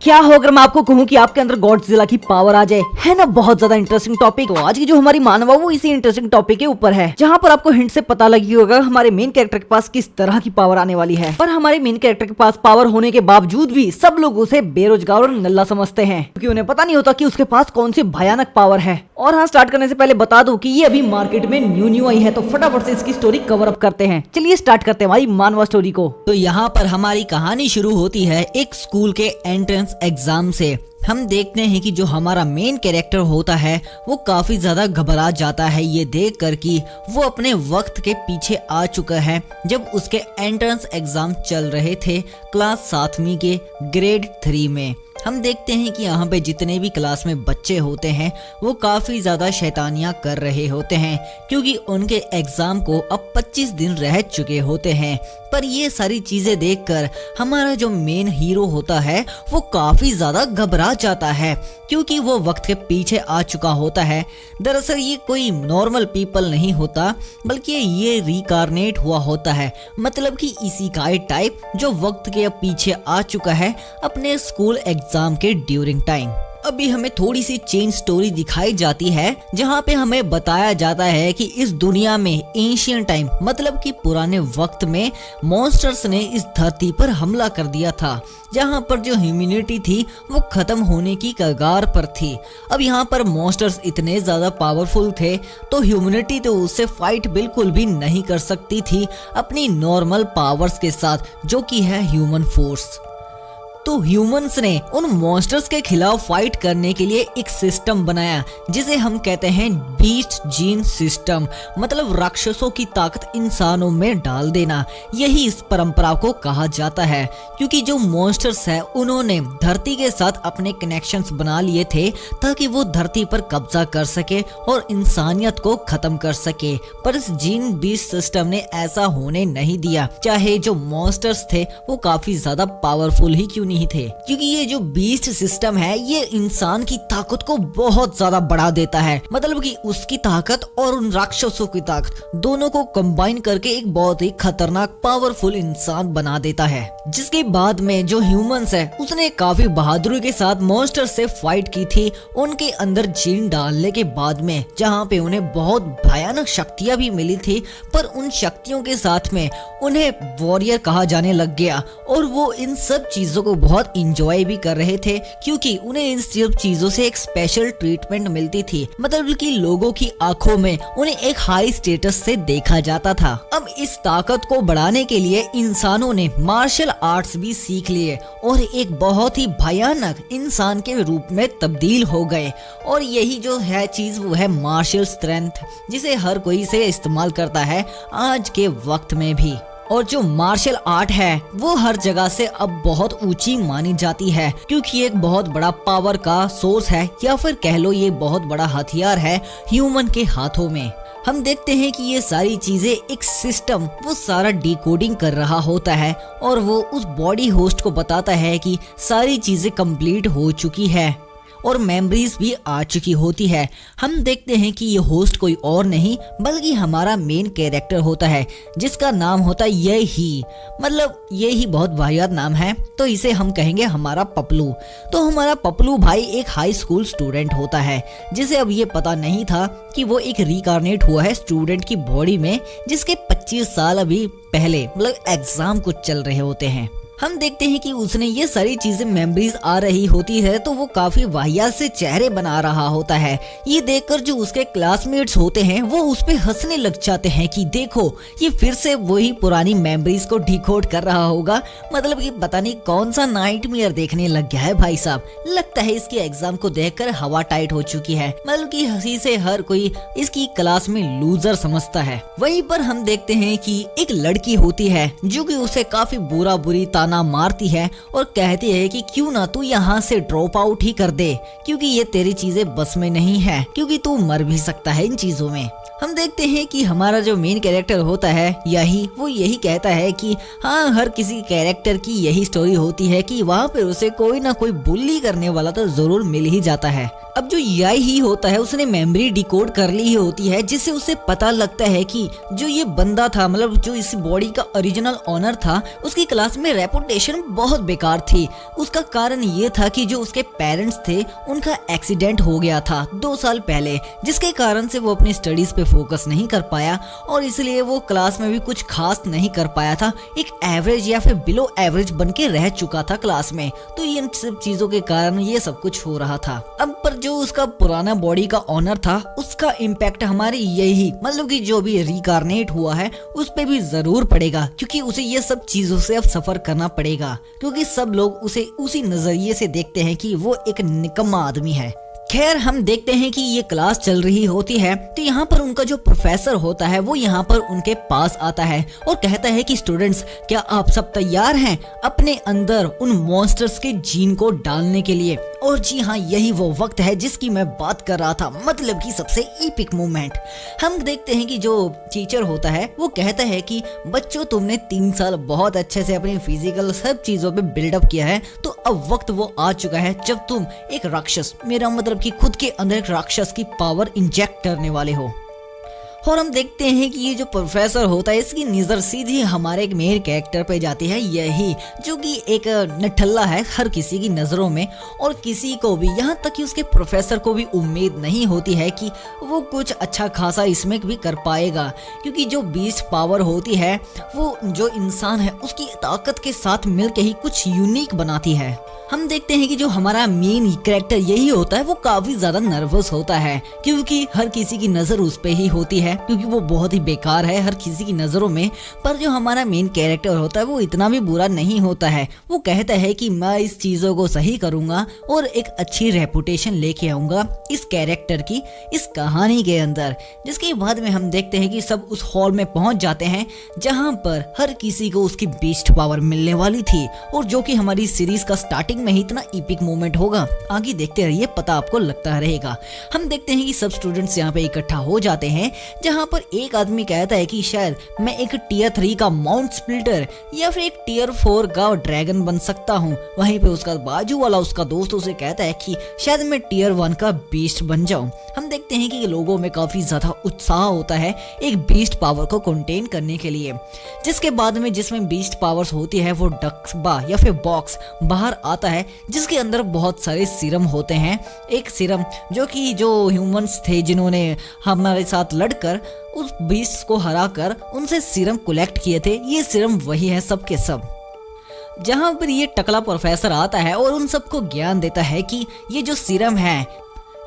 क्या हो अगर मैं आपको कहूँ कि आपके अंदर गॉडजिला की पावर आ जाए। है ना बहुत ज्यादा इंटरेस्टिंग टॉपिक। तो आज की जो हमारी मानवा वो इसी इंटरेस्टिंग टॉपिक के ऊपर है, जहाँ पर आपको हिंट से पता लगी होगा हमारे मेन कैरेक्टर के पास किस तरह की पावर आने वाली है। पर हमारे मेन कैरेक्टर के पास पावर होने के बावजूद भी सब लोग उसे बेरोजगार और नल्ला समझते हैं, क्योंकि उन्हें पता नहीं होता कि उसके पास कौन सी भयानक पावर है। और हाँ, स्टार्ट करने से पहले बता दूं कि ये अभी मार्केट में न्यू आई है, तो फटाफट से इसकी स्टोरी कवर अप करते हैं। चलिए स्टार्ट करते हैं हमारी मानवा स्टोरी को। तो यहाँ पर हमारी कहानी शुरू होती है एक स्कूल के एंट्रेंस एग्जाम से। हम देखते हैं कि जो हमारा मेन कैरेक्टर होता है वो काफी ज्यादा घबरा जाता है ये देख कर कि वो अपने वक्त के पीछे आ चुका है। जब उसके एंट्रेंस एग्जाम चल रहे थे क्लास 7वीं के ग्रेड 3 में, हम देखते हैं कि यहाँ पे जितने भी क्लास में बच्चे होते हैं वो काफ़ी ज़्यादा शैतानियाँ कर रहे होते हैं, क्योंकि उनके एग्ज़ाम को अब 25 दिन रह चुके होते हैं। पर ये सारी चीज़ें देखकर हमारा जो मेन हीरो होता है वो काफ़ी ज़्यादा घबरा जाता है, क्योंकि वो वक्त के पीछे आ चुका होता है। दरअसल ये कोई नॉर्मल पीपल नहीं होता, बल्कि ये रिकारनेट हुआ होता है, मतलब कि इसी का टाइप जो वक्त के पीछे आ चुका है अपने स्कूल एग्जाम के ड्यूरिंग टाइम। अभी हमें थोड़ी सी चेंज स्टोरी दिखाई जाती है, जहाँ पे हमें बताया जाता है कि इस दुनिया में एंशियंट टाइम मतलब कि पुराने वक्त में मॉन्स्टर्स ने इस धरती पर हमला कर दिया था, जहाँ पर जो ह्यूमैनिटी थी वो खत्म होने की कगार पर थी। अब यहाँ पर मॉन्स्टर्स इतने ज्यादा पावरफुल थे तो ह्यूमैनिटी तो उससे फाइट बिल्कुल भी नहीं कर सकती थी अपनी नॉर्मल पावर्स के साथ, जो कि है ह्यूमन फोर्स। तो ह्यूमंस ने उन मॉन्स्टर्स के खिलाफ फाइट करने के लिए एक सिस्टम बनाया जिसे हम कहते हैं बीस्ट जीन सिस्टम, मतलब राक्षसों की ताकत इंसानों में डाल देना। यही इस परंपरा को कहा जाता है, क्योंकि जो मॉन्स्टर्स है उन्होंने धरती के साथ अपने कनेक्शंस बना लिए थे ताकि वो धरती पर कब्जा कर सके और इंसानियत को खत्म कर सके। पर इस जीन बीस्ट सिस्टम ने ऐसा होने नहीं दिया, चाहे जो मॉन्स्टर्स थे वो काफी ज्यादा पावरफुल ही क्यों नहीं थे, क्योंकि ये जो बीस्ट सिस्टम है ये इंसान की ताकत को बहुत ज्यादा बढ़ा देता है। मतलब कि उसकी ताकत और उन राक्षसों की ताकत दोनों को कंबाइन करके एक बहुत ही खतरनाक पावरफुल इंसान बना देता है। जिसके बाद में जो ह्यूमंस है उसने काफी बहादुरी के साथ मॉन्स्टर से फाइट की थी उनके अंदर जीन डालने के बाद में, जहाँ पे उन्हें बहुत भयानक शक्तियां भी मिली थी। पर उन शक्तियों के साथ में उन्हें वॉरियर कहा जाने लग गया और वो इन सब चीजों को बहुत इंजॉय भी कर रहे थे, क्योंकि उन्हें इन सब चीजों से एक स्पेशल ट्रीटमेंट मिलती थी। मतलब कि लोगों की आंखों में उन्हें एक हाई स्टेटस से देखा जाता था। अब इस ताकत को बढ़ाने के लिए इंसानों ने मार्शल आर्ट्स भी सीख लिए और एक बहुत ही भयानक इंसान के रूप में तब्दील हो गए। और यही जो है चीज वो है मार्शल स्ट्रेंथ, जिसे हर कोई से इस्तेमाल करता है आज के वक्त में भी। और जो मार्शल आर्ट है वो हर जगह से अब बहुत ऊंची मानी जाती है, क्योंकि एक बहुत बड़ा पावर का सोर्स है, या फिर कह लो ये बहुत बड़ा हथियार है ह्यूमन के हाथों में। हम देखते हैं कि ये सारी चीजें एक सिस्टम वो सारा डिकोडिंग कर रहा होता है और वो उस बॉडी होस्ट को बताता है कि सारी चीजें कंप्लीट हो चुकी है और मेमोरीज भी आ चुकी होती है। हम देखते हैं कि ये होस्ट कोई और नहीं बल्कि हमारा मेन कैरेक्टर होता है, जिसका नाम होता है यही, मतलब यही बहुत वाहियात नाम है, तो इसे हम कहेंगे हमारा पपलू। तो हमारा पपलू भाई एक हाई स्कूल स्टूडेंट होता है, जिसे अब ये पता नहीं था कि वो एक रिकारनेट हुआ है स्टूडेंट की बॉडी में, जिसके 25 साल अभी पहले मतलब एग्जाम कुछ चल रहे होते हैं। हम देखते हैं कि उसने ये सारी चीजें मेमोरीज आ रही होती है तो वो काफी वाहियात से चेहरे बना रहा होता है। ये देखकर जो उसके क्लासमेट्स होते हैं वो उस पे हंसने लग जाते हैं कि देखो ये फिर से वही पुरानी मेमोरीज को डिकोड कर रहा होगा। मतलब कि पता नहीं कौन सा नाइटमेयर देखने लग गया है भाई साहब। लगता है इसके एग्जाम को देखकर हवा टाइट हो चुकी है, मतलब कि हंसी से हर कोई इसकी क्लास में लूजर समझता है। वहीं पर हम देखते हैं कि एक लड़की होती है जो कि उसे काफी बुरी ताना मारती है और कहती है कि क्यों ना तू यहाँ से ड्रॉप आउट ही कर दे, क्योंकि ये तेरी चीजें बस में नहीं है, क्योंकि तू मर भी सकता है इन चीजों में। हम देखते हैं कि हमारा जो मेन कैरेक्टर होता है वो यही कहता है कि हाँ, हर किसी कैरेक्टर की यही स्टोरी होती है कि वहाँ पे उसे कोई ना कोई बुल्ली करने वाला तो जरूर मिल ही जाता है। अब जो याई ही होता है उसने मेमोरी डिकोड कर ली ही होती है, जिससे उसे पता लगता है कि जो ये बंदा था, मतलब जो इस बॉडी का ओरिजिनल ऑनर था, उसकी क्लास में रेपुटेशन बहुत बेकार थी। उसका कारण ये था कि जो उसके पेरेंट्स थे उनका एक्सीडेंट हो गया था 2 साल पहले, जिसके कारण से वो अपनी स्टडीज पे फोकस नहीं कर पाया और इसलिए वो क्लास में भी कुछ खास नहीं कर पाया था। एक एवरेज या फिर बिलो एवरेज बन के रह चुका था क्लास में। तो इन सब चीजों के कारण ये सब कुछ हो रहा था। अब पर जो उसका पुराना बॉडी का ऑनर था उसका इम्पैक्ट हमारे यही मतलब कि जो भी रिकारनेट हुआ है उस पे भी जरूर पड़ेगा, क्योंकि उसे ये सब चीजों से अब सफर करना पड़ेगा, क्योंकि सब लोग उसे उसी नजरिए से देखते हैं कि वो एक निकम्मा आदमी है। खैर हम देखते हैं कि ये क्लास चल रही होती है तो यहाँ पर उनका जो प्रोफेसर होता है वो यहाँ पर उनके पास आता है और कहता है कि स्टूडेंट्स, क्या आप सब तैयार हैं अपने अंदर उन मॉन्स्टर्स के जीन को डालने के लिए? और जी हाँ, यही वो वक्त है जिसकी मैं बात कर रहा था, मतलब कि सबसे एपिक मोमेंट। हम देखते हैं कि जो टीचर होता है वो कहता है कि बच्चों, तुमने 3 साल बहुत अच्छे से अपनी फिजिकल सब चीजों पे बिल्डअप किया है, तो अब वक्त वो आ चुका है जब तुम एक राक्षस, मेरा मतलब कि खुद के अंदर एक राक्षस की पावर इंजेक्ट करने वाले हो। और हम देखते हैं कि ये जो प्रोफेसर होता है इसकी नजर सीधी हमारे एक मेन कैरेक्टर पे जाती है, यही जो कि एक नठल्ला है हर किसी की नजरों में, और किसी को भी, यहाँ तक कि उसके प्रोफेसर को भी उम्मीद नहीं होती है कि वो कुछ अच्छा खासा इसमें भी कर पाएगा, क्योंकि जो बीस्ट पावर होती है वो जो इंसान है उसकी ताकत के साथ मिलकर ही कुछ यूनिक बनाती है। हम देखते हैं कि जो हमारा मेन कैरेक्टर यही होता है वो काफी ज्यादा नर्वस होता है, क्योंकि हर किसी की नजर उस पे ही होती है, क्योंकि वो बहुत ही बेकार है हर किसी की नजरों में। पर जो हमारा मेन कैरेक्टर होता है वो इतना भी बुरा नहीं होता है। वो कहता है कि मैं इस चीजों को सही करूंगा और एक अच्छी रेपुटेशन लेके आऊंगा इस कैरेक्टर की, इस कहानी के अंदर। जिसके बाद में हम देखते हैं कि सब उस हॉल में पहुंच जाते हैं जहां पर हर किसी को उसकी बीस्ट पावर मिलने वाली थी, और जो कि हमारी सीरीज का स्टार्टिंग में ही इतना एपिक मोमेंट होगा। आगे देखते रहिए, पता आपको लगता रहेगा। हम देखते हैं कि सब स्टूडेंट्स यहाँ पे इकट्ठा हो जाते हैं, जहाँ पर एक आदमी कहता है कि शायद मैं एक टियर 3 का माउंट स्प्लिटर या फिर एक टियर 4 का ड्रैगन बन सकता हूँ। वहीं पे उसका बाजू वाला उसका दोस्त उसे कहता है कि शायद मैं टियर 1 का बीस्ट बन जाऊं। हम देखते हैं कि लोगों में काफी ज्यादा उत्साह होता है एक बीस्ट पावर को कंटेन करने के लिए। जिसके बाद में जिसमें बीस्ट पावर्स होती है वो डब्बा या फिर बॉक्स बाहर आता है, जिसके अंदर बहुत सारे सीरम होते हैं। एक सीरम जो कि जो ह्यूमंस थे जिन्होंने हमारे साथ लड़कर उस बीस्ट को हराकर उनसे सीरम कलेक्ट किए थे, ये सीरम वही है सब के सब। जहां पर ये टकला प्रोफेसर आता है और उन सबको ज्ञान देता है कि ये जो सीरम है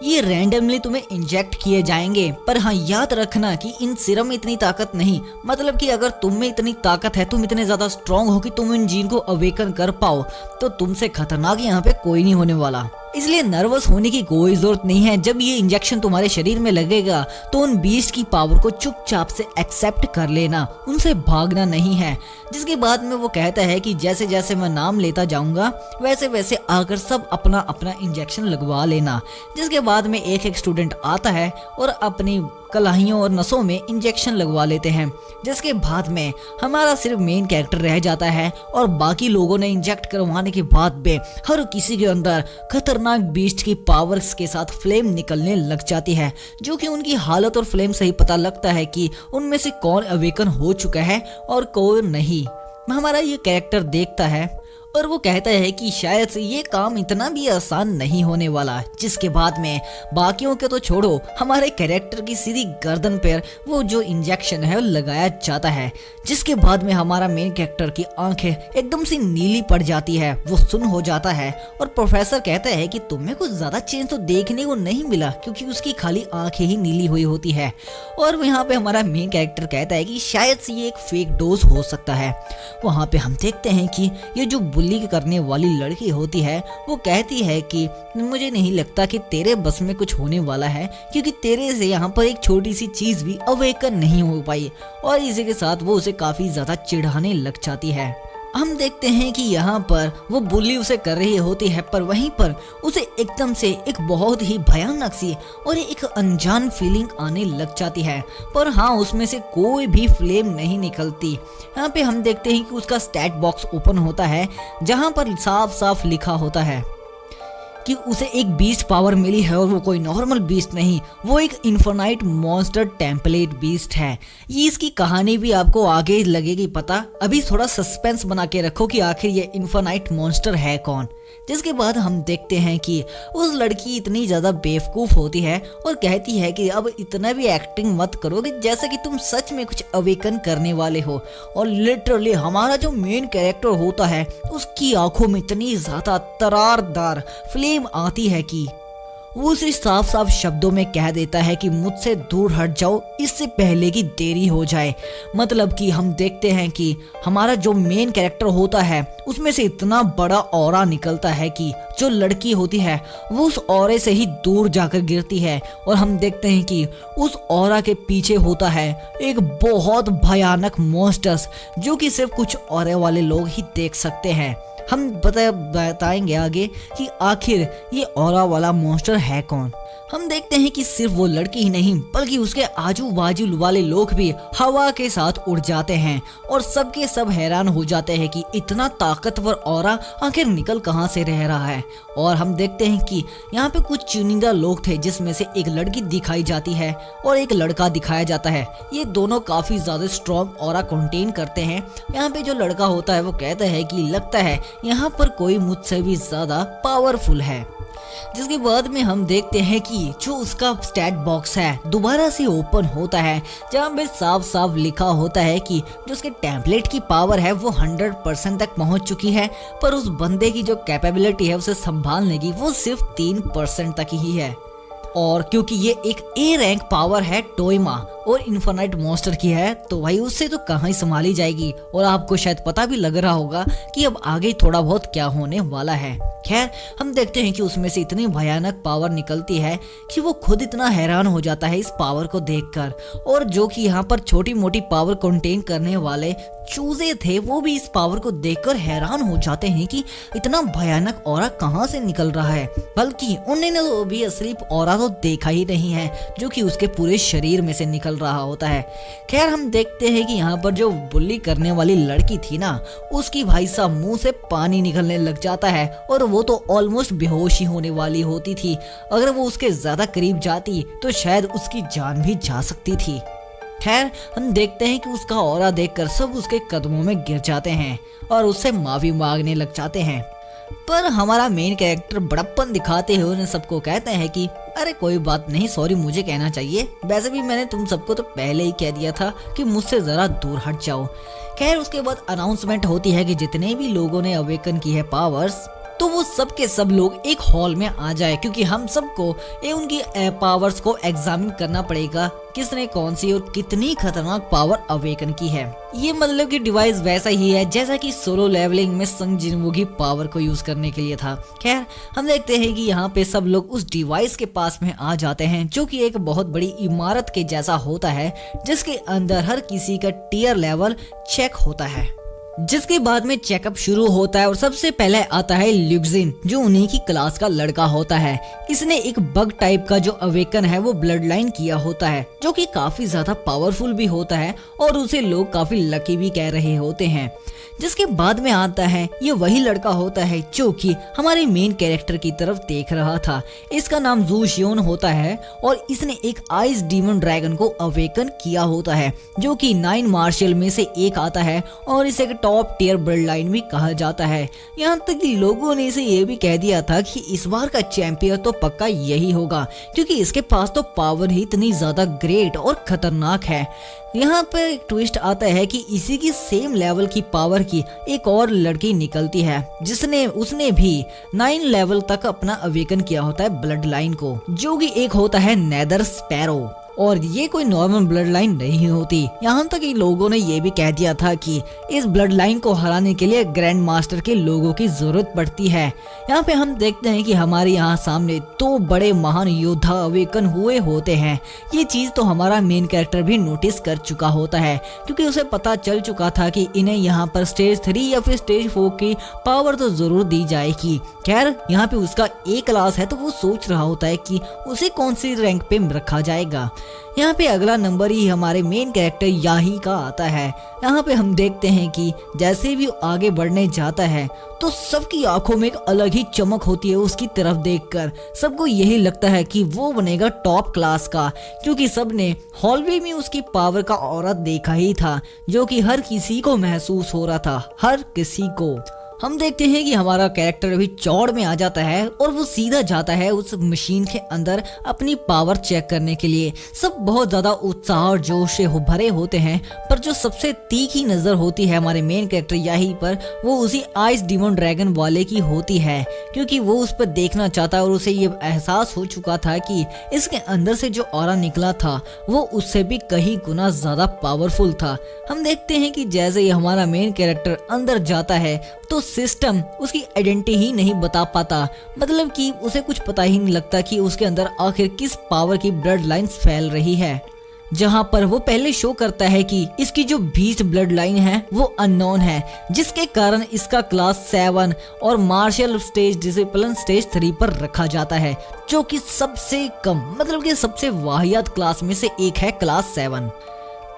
ये रैंडमली तुम्हें इंजेक्ट किए जाएंगे, पर हाँ याद रखना कि इन सीरम में इतनी ताकत नहीं, मतलब कि अगर तुम में इतनी ताकत है, तुम इतने ज्यादा स्ट्रांग हो कि तुम इन जीन को अवेकन कर पाओ, तो तुमसे खतरनाक यहाँ पे कोई नहीं होने वाला। इसलिए नर्वस होने की कोई जरूरत नहीं है। जब ये इंजेक्शन तुम्हारे शरीर में लगेगा तो उन बीस्ट की पावर को चुपचाप से एक्सेप्ट कर लेना, उनसे भागना नहीं है। जिसके बाद में वो कहता है कि जैसे जैसे मैं नाम लेता जाऊंगा वैसे वैसे आकर सब अपना अपना इंजेक्शन लगवा लेना। जिसके बाद में एक एक स्टूडेंट आता है और अपनी कलाइयों और नसों में इंजेक्शन लगवा लेते हैं। जिसके बाद में हमारा सिर्फ मेन कैरेक्टर रह जाता है और बाकी लोगों ने इंजेक्ट करवाने के बाद में हर किसी के अंदर खतरनाक बीस्ट की पावर्स के साथ फ्लेम निकलने लग जाती है, जो कि उनकी हालत और फ्लेम से ही पता लगता है कि उनमें से कौन अवेकन हो चुका है और कौन नहीं। हमारा ये कैरेक्टर देखता है और वो कहता है कि शायद से ये काम इतना भी आसान नहीं होने वाला। जिसके बाद में बाकियों के तो छोड़ो, हमारे कैरेक्टर की सीधी गर्दन पर वो जो इंजेक्शन है वो लगाया जाता है। जिसके बाद में हमारा मेन कैरेक्टर की आंखें एकदम से नीली पड़ जाती है, वो सुन हो जाता है और प्रोफेसर कहता है कि तुम्हें कुछ ज्यादा चेंज तो देखने को नहीं मिला, क्योंकि उसकी खाली आंखें ही नीली हुई होती है। और यहाँ पे हमारा मेन कैरेक्टर कहता है कि शायद से ये एक फेक डोज हो सकता है। वहाँ पे हम देखते हैं कि ये जो बुल्ली करने वाली लड़की होती है वो कहती है कि मुझे नहीं लगता कि तेरे बस में कुछ होने वाला है, क्योंकि तेरे से यहाँ पर एक छोटी सी चीज भी अवेकन नहीं हो पाई। और इसी के साथ वो उसे काफी ज्यादा चिढ़ाने लग जाती है। हम देखते हैं कि यहाँ पर वो बुली उसे कर रही होती है, पर वहीं पर उसे एकदम से एक बहुत ही भयानक सी और एक अनजान फीलिंग आने लग जाती है। पर हाँ, उसमें से कोई भी फ्लेम नहीं निकलती। यहाँ पे हम देखते हैं कि उसका स्टैट बॉक्स ओपन होता है, जहाँ पर साफ साफ लिखा होता है कि उसे एक बीस्ट पावर मिली है और वो कोई नॉर्मल बीस्ट नहीं, वो एक इन्फिनाइट मॉन्स्टर टेम्पलेट बीस्ट है। ये इसकी कहानी भी आपको आगे लगेगी पता। अभी थोड़ा सस्पेंस बना के रखो कि आखिर ये इन्फिनाइट मॉन्स्टर है कौन। जिसके बाद हम देखते हैं कि उस लड़की इतनी ज्यादा बेवकूफ होती है और कहती है कि अब इतना भी एक्टिंग मत करो कि जैसे कि तुम सच में कुछ अवेकन करने वाले हो। और लिटरली हमारा जो मेन कैरेक्टर होता है उसकी आंखों में इतनी ज्यादा तरारदार फ्लेम आती है कि वो उसे साफ साफ शब्दों में कह देता है कि मुझसे दूर हट जाओ इससे पहले कि देरी हो जाए। मतलब कि हम देखते हैं कि हमारा जो मेन कैरेक्टर होता है उसमें से इतना बड़ा ऑरा निकलता है कि जो लड़की होती है वो उस ऑरे से ही दूर जाकर गिरती है। और हम देखते हैं कि उस ऑरा के पीछे होता है एक बहुत भयानक मॉन्स्टर्स जो कि सिर्फ कुछ ऑरे वाले लोग ही देख सकते हैं। हम बताएंगे आगे कि आखिर ये ऑरा वाला मॉन्स्टर है कौन। हम देखते हैं कि सिर्फ वो लड़की ही नहीं बल्कि उसके आजू बाजू वाले लोग भी हवा के साथ उड़ जाते हैं और सबके सब हैरान हो जाते हैं कि इतना ताकतवर ऑरा आखिर निकल कहां से रह रहा है। और हम देखते हैं कि यहाँ पे कुछ चुनिंदा लोग थे जिसमें से एक लड़की दिखाई जाती है और एक लड़का दिखाया जाता है। ये दोनों काफी ज्यादा स्ट्रॉन्ग ऑरा कंटेन करते हैं। यहाँ पे जो लड़का होता है वो कहता है कि लगता है यहाँ पर कोई मुझसे भी ज्यादा पावरफुल है। जिसके बाद में हम देखते हैं कि जो उसका स्टैट बॉक्स है दोबारा से ओपन होता है जहाँ पे साफ साफ लिखा होता है कि जो उसके टेम्पलेट की पावर है वो 100% तक पहुंच चुकी है, पर उस बंदे की जो कैपेबिलिटी है उसे संभालने की वो सिर्फ 3% तक ही है। और क्योंकि ये एक ए रैंक पावर है टोइमा और इन्फिनाइट मॉन्स्टर की है तो भाई उससे तो कहाँ ही संभाली जाएगी। और आपको शायद पता भी लग रहा होगा कि अब आगे थोड़ा बहुत क्या होने वाला है। खैर हम देखते हैं कि उसमें से इतनी भयानक पावर निकलती है कि वो खुद इतना हैरान हो जाता है इस पावर को देखकर। और जो कि यहाँ पर छोटी मोटी पावर कंटेन करने वाले चूजे थे वो भी इस पावर को देखकर हैरान हो जाते हैं कि इतना भयानक ऑरा कहाँ से निकल रहा है। बल्कि उन्होंने तो भी असली ऑरा तो देखा ही नहीं है जो कि उसके पूरे शरीर में से निकल रहा होता है। खैर हम देखते हैं कि यहाँ पर जो बुल्ली करने वाली लड़की थी ना उसकी भाई साहब मुंह से पानी निकलने लग जाता है और वो तो ऑलमोस्ट बेहोश ही होने वाली होती थी। अगर वो उसके ज्यादा करीब जाती तो शायद उसकी जान भी जा सकती थी। खैर हम देखते हैं कि उसका ऑरा देखकर सब उसके कदमों में गिर जाते हैं और उससे माफी मांगने लग जाते हैं। पर हमारा मेन कैरेक्टर बड़प्पन दिखाते हुए उन्हें सबको कहते हैं कि अरे कोई बात नहीं, सॉरी मुझे कहना चाहिए, वैसे भी मैंने तुम सबको तो पहले ही कह दिया था कि मुझसे जरा दूर हट जाओ। खैर उसके बाद अनाउंसमेंट होती है कि जितने भी लोगों ने अवेकन की है पावर्स तो वो सब के सब लोग एक हॉल में आ जाए क्योंकि हम सबको उनकी पावर्स को एग्जामिन करना पड़ेगा किसने कौन सी और कितनी खतरनाक पावर अवेकन की है। ये मतलब कि डिवाइस वैसा ही है जैसा कि सोलो लेवलिंग में संग जिनवू की पावर को यूज करने के लिए था। खैर हम देखते हैं कि यहाँ पे सब लोग उस डिवाइस के पास में आ जाते हैं जो कि एक बहुत बड़ी इमारत के जैसा होता है जिसके अंदर हर किसी का टियर लेवल चेक होता है। जिसके बाद में चेकअप शुरू होता है और सबसे पहले आता है ल्यूक्सिन जो उन्हीं की क्लास का लड़का होता है। इसने एक बग टाइप का जो अवेकन है वो ब्लड लाइन किया होता है जो कि काफी ज्यादा पावरफुल भी होता है और उसे लोग काफी लकी भी कह रहे होते हैं। जिसके बाद में आता है ये वही लड़का होता है जो कि हमारे मेन कैरेक्टर की तरफ देख रहा था। इसका नाम जू शियोन होता है और इसने एक आइस डीमन ड्रैगन को अवेकन किया होता है जो कि 9 मार्शल में से एक आता है और इसे टॉप टियर ब्लड लाइन भी कहा जाता है। यहाँ तक कि लोगों ने इसे ये भी कह दिया था कि इस बार का चैंपियन तो पक्का यही होगा क्योंकि इसके पास तो पावर ही इतनी ज्यादा ग्रेट और खतरनाक है। यहाँ पर एक ट्विस्ट आता है कि इसी की सेम लेवल की पावर की एक और लड़की निकलती है जिसने उसने भी 9 लेवल तक अपना अवेकन किया होता है ब्लड लाइन को जो कि एक होता है नेदर स्पैरो। और ये कोई नॉर्मल ब्लड लाइन नहीं होती। यहाँ तक कि लोगों ने ये भी कह दिया था कि इस ब्लड लाइन को हराने के लिए ग्रैंड मास्टर के लोगों की जरूरत पड़ती है। यहाँ पे हम देखते हैं कि हमारे यहाँ सामने 2 बड़े महान योद्धा अवेकन हुए होते हैं। ये चीज तो हमारा मेन कैरेक्टर भी नोटिस कर चुका होता है क्योंकि उसे पता चल चुका था कि इन्हें यहाँ पर स्टेज 3 या फिर स्टेज 4 की पावर तो जरूर दी जाएगी। खैर यहाँ पे उसका A क्लास है तो वो सोच रहा होता है कि उसे कौन सी रैंक पे रखा जाएगा। यहाँ पे अगला नंबर ही हमारे मेन कैरेक्टर याही का आता है। यहाँ पे हम देखते हैं कि जैसे भी आगे बढ़ने जाता है तो सबकी आंखों में एक अलग ही चमक होती है उसकी तरफ देखकर। सबको यही लगता है कि वो बनेगा टॉप क्लास का, क्योंकि सबने हॉलवे में उसकी पावर का ऑरा देखा ही था जो कि हर किसी को महसूस हो रहा था, हर किसी को। हम देखते हैं कि हमारा कैरेक्टर अभी चौड़ में आ जाता है और वो सीधा जाता है उस मशीन के अंदर अपनी पावर चेक करने के लिए। सब बहुत ज्यादा उत्साह और जोश से भरे होते हैं, पर जो सबसे तीखी नजर होती है हमारे मेन कैरेक्टर याही पर, वो उसी आइस डिमोन ड्रैगन वाले की होती है, क्योंकि वो उस पर देखना चाहता है और उसे ये एहसास हो चुका था कि इसके अंदर से जो ऑरा निकला था वो उससे भी कहीं गुना ज्यादा पावरफुल था। हम देखते हैं कि जैसे ही हमारा मेन कैरेक्टर अंदर जाता है तो सिस्टम उसकी आइडेंटिटी ही नहीं बता पाता, मतलब कि उसे कुछ पता ही नहीं लगता कि उसके अंदर आखिर किस पावर की ब्लड लाइन्स फैल रही है। जहां पर वो पहले शो करता है कि इसकी जो 20 ब्लड लाइन है वो अननोन है, जिसके कारण इसका क्लास 7 और मार्शल स्टेज डिसिप्लिन स्टेज 3 पर रखा जाता है, जो कि सबसे कम, मतलब कि सबसे वाहियात क्लास में से एक है क्लास 7।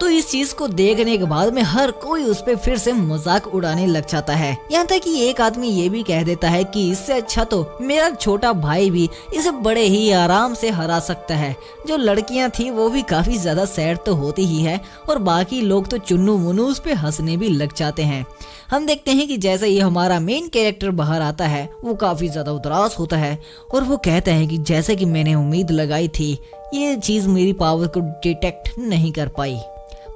तो इस चीज को देखने के बाद में हर कोई उस पे फिर से मजाक उड़ाने लग जाता है। यहाँ तक कि एक आदमी ये भी कह देता है कि इससे अच्छा तो मेरा छोटा भाई भी इसे बड़े ही आराम से हरा सकता है। जो लड़कियां थी वो भी काफी ज्यादा सैड तो होती ही है और बाकी लोग तो चुन्नू मुन्नू उस पे हंसने भी लग जाते हैं। हम देखते हैं कि जैसे ही हमारा मेन कैरेक्टर बाहर आता है वो काफी ज्यादा उदास होता है और वो कहता है कि जैसे कि मैंने उम्मीद लगाई थी ये चीज मेरी पावर को डिटेक्ट नहीं कर पाई,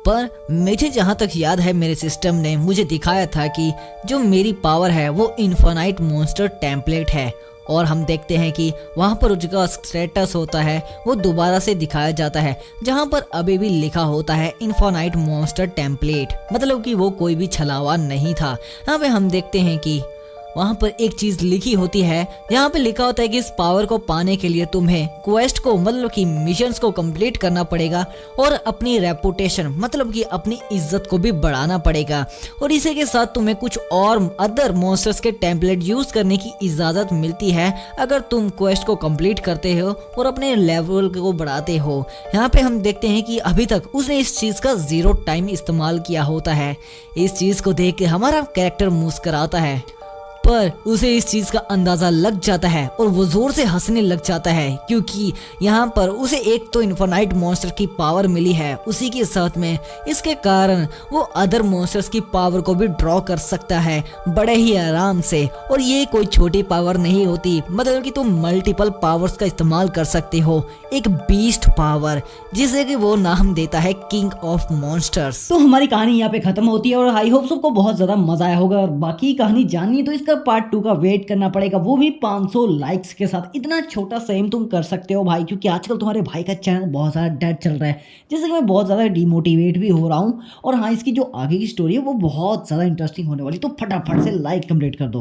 पर मुझे जहाँ तक याद है मेरे सिस्टम ने मुझे दिखाया था कि जो मेरी पावर है वो इन्फिनाइट मॉन्स्टर टेम्पलेट है। और हम देखते हैं कि वहाँ पर उसका स्टेटस होता है वो दोबारा से दिखाया जाता है, जहाँ पर अभी भी लिखा होता है इन्फिनाइट मॉन्स्टर टेम्पलेट, मतलब कि वो कोई भी छलावा नहीं था। यहाँ पे हम देखते हैं कि वहाँ पर एक चीज लिखी होती है, यहाँ पे लिखा होता है कि इस पावर को पाने के लिए तुम्हें क्वेस्ट को, मतलब कि मिशंस को कंप्लीट करना पड़ेगा और अपनी रेपुटेशन, मतलब कि अपनी इज्जत को भी बढ़ाना पड़ेगा, और इसी के साथ तुम्हें कुछ और अदर मॉन्स्टर्स के टेम्पलेट यूज करने की इजाजत मिलती है अगर तुम क्वेस्ट को कंप्लीट करते हो और अपने लेवल को बढ़ाते हो। यहाँ पे हम देखते हैं कि अभी तक उसने इस चीज का 0 टाइम इस्तेमाल किया होता है। इस चीज को देख के हमारा कैरेक्टर मुस्कुराता है, पर उसे इस चीज का अंदाजा लग जाता है और वो जोर से हंसने लग जाता है, क्योंकि यहाँ पर उसे एक तो इन्फिनाइट मॉन्स्टर की पावर मिली है, उसी के साथ में इसके कारण वो अदर मॉन्स्टर्स की पावर को भी ड्रॉ कर सकता है बड़े ही आराम से। और ये कोई छोटी पावर नहीं होती, मतलब कि तुम मल्टीपल पावर्स का इस्तेमाल कर सकते हो, एक बीस्ट पावर जिसे कि वो नाम देता है किंग ऑफ मॉन्स्टर्स। तो हमारी कहानी यहाँ पे खत्म होती है और आई होप सबको बहुत ज्यादा मजा आया होगा। और बाकी कहानी जाननी है तो इसका पार्ट 2 का वेट करना पड़ेगा, वो भी 500 लाइक्स के साथ। इतना छोटा सेम तुम कर सकते हो भाई, क्योंकि आजकल तुम्हारे भाई का चैनल बहुत ज़्यादा डेड चल रहा है, जिससे कि मैं बहुत ज़्यादा डिमोटिवेट भी हो रहा हूँ। और हाँ, इसकी जो आगे की स्टोरी है वो बहुत ज़्यादा इंटरेस्टिंग होने वाली, तो फटाफट से लाइक कंप्लीट कर दो।